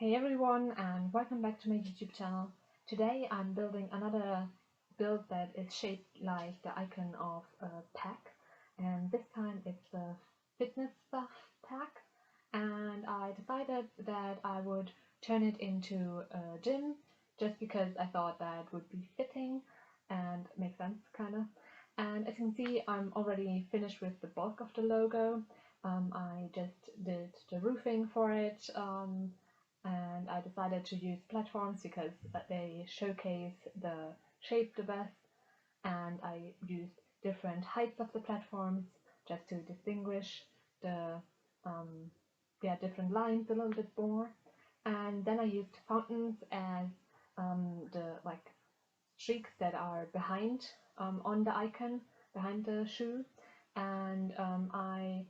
Hey everyone, and welcome back to my YouTube channel. Today I'm building another build that is shaped like the icon of a pack, and this time it's a fitness stuff pack, and I decided that I would turn it into a gym just because I thought that would be fitting and make sense kind of. And as you can see, I'm already finished with the bulk of the logo. I just did the roofing for it, and I decided to use platforms because they showcase the shape the best, and I used different heights of the platforms just to distinguish the different lines a little bit more. And then I used fountains as the streaks that are behind on the icon, behind the shoe, and I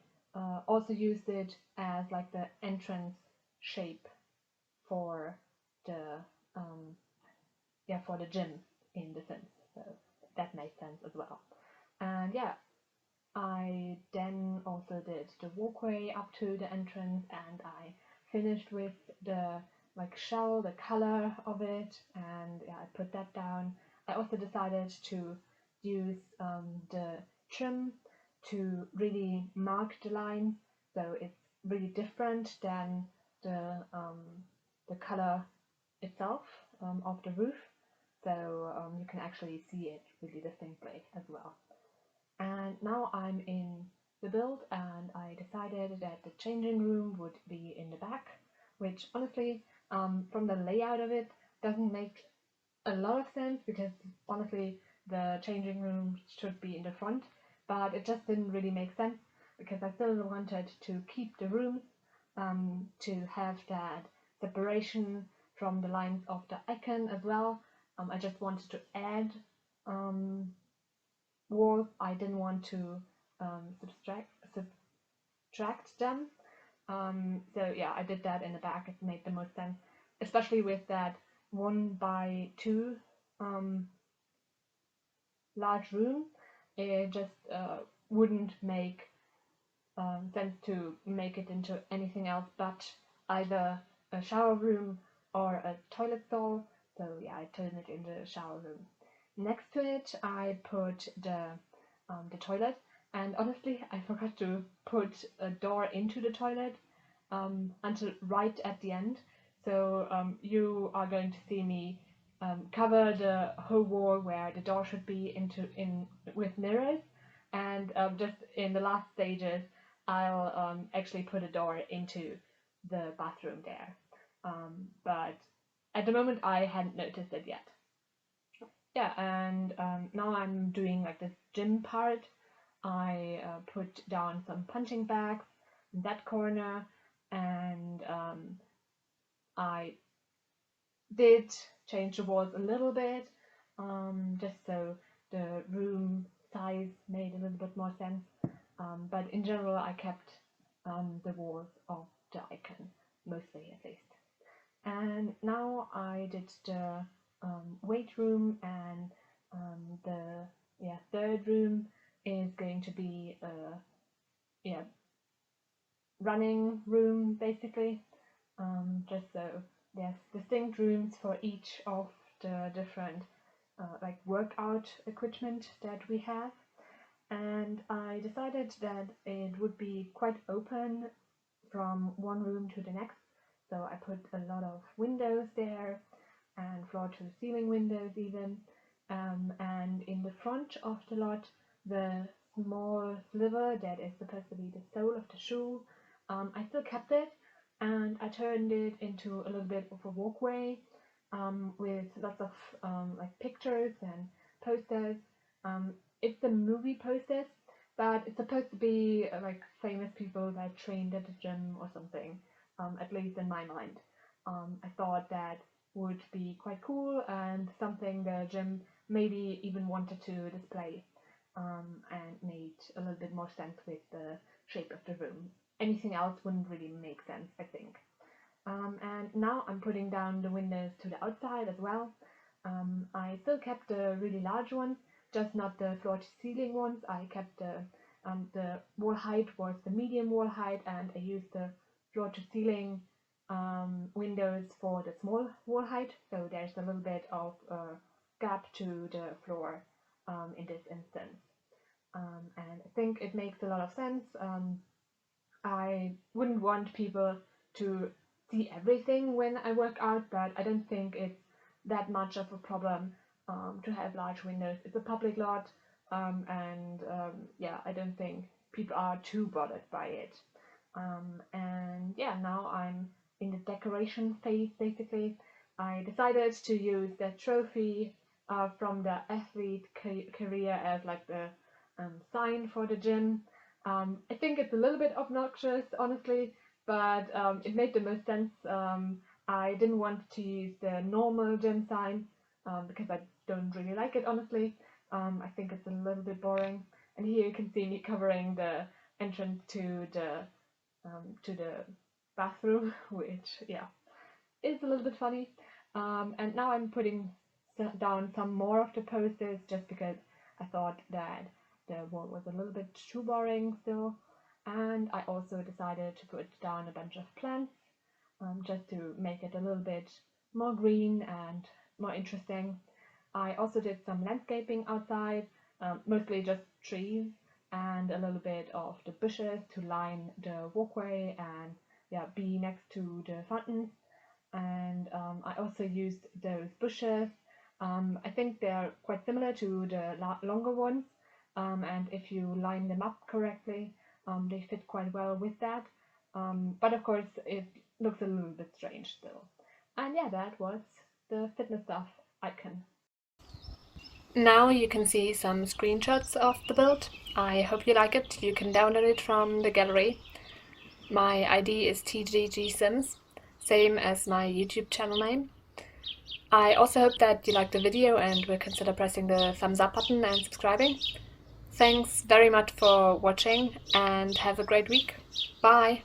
also used it as like the entrance shape for the for the gym in the Sims. So that made sense as well. And yeah, I then also did the walkway up to the entrance, and I finished with the shell, the color of it, and yeah, I put that down. I also decided to use the trim to really mark the line, so it's really different than the color itself of the roof, so you can actually see it really distinctly as well. And now I'm in the build, and I decided that the changing room would be in the back, which honestly, from the layout of it, doesn't make a lot of sense because honestly the changing room should be in the front, but it just didn't really make sense because I still wanted to keep the rooms to have that separation from the lines of the icon as well. I just wanted to add walls. I didn't want to subtract them. So yeah, I did that in the back. It made the most sense, especially with that 1x2 large room. It just wouldn't make sense to make it into anything else but either a shower room or a toilet stall. So yeah, I turned it into a shower room. Next to it, I put the toilet, and honestly, I forgot to put a door into the toilet until right at the end. So you are going to see me cover the whole wall where the door should be in with mirrors, and just in the last stages, I'll actually put a door into the bathroom there. But at the moment, I hadn't noticed it yet. Yeah, and now I'm doing like the gym part. I put down some punching bags in that corner, and I did change the walls a little bit, just so the room size made a little bit more sense. But in general, I kept the walls of the icon, mostly at least. And now I did the weight room, and the third room is going to be a running room basically. Just so there's distinct rooms for each of the different workout equipment that we have. And I decided that it would be quite open from one room to the next, so I put a lot of windows there, and floor to ceiling windows even, and in the front of the lot, the small sliver that is supposed to be the sole of the shoe, I still kept it, and I turned it into a little bit of a walkway with lots of pictures and posters. It's the movie posters, but it's supposed to be famous people that trained at the gym or something, at least in my mind. I thought that would be quite cool and something the gym maybe even wanted to display, and made a little bit more sense with the shape of the room. Anything else wouldn't really make sense, I think. And now I'm putting down the windows to the outside as well. I still kept the really large ones, just not the floor to ceiling ones. I kept the wall height was the medium wall height, and I used the floor to ceiling windows for the small wall height, so there's a little bit of a gap to the floor in this instance. And I think it makes a lot of sense. I wouldn't want people to see everything when I work out, but I don't think it's that much of a problem to have large windows. It's a public lot, and yeah, I don't think people are too bothered by it. And yeah, now I'm in the decoration phase basically. I decided to use the trophy from the athlete career as like the sign for the gym. I think it's a little bit obnoxious, honestly, but it made the most sense. I didn't want to use the normal gym sign because I don't really like it, honestly. I think it's a little bit boring. And here you can see me covering the entrance to the bathroom, which yeah, is a little bit funny. And now I'm putting down some more of the posters just because I thought that the wall was a little bit too boring still. And I also decided to put down a bunch of plants just to make it a little bit more green and more interesting. I also did some landscaping outside, mostly just trees and a little bit of the bushes to line the walkway and yeah, be next to the fountains. And I also used those bushes. I think they're quite similar to the longer ones, and if you line them up correctly, they fit quite well with that. But of course, it looks a little bit strange still. And yeah, that was the fitness stuff icon. Now you can see some screenshots of the build. I hope you like it. You can download it from the gallery. My ID is TGGSims, same as my YouTube channel name. I also hope that you liked the video and will consider pressing the thumbs up button and subscribing. Thanks very much for watching and have a great week. Bye!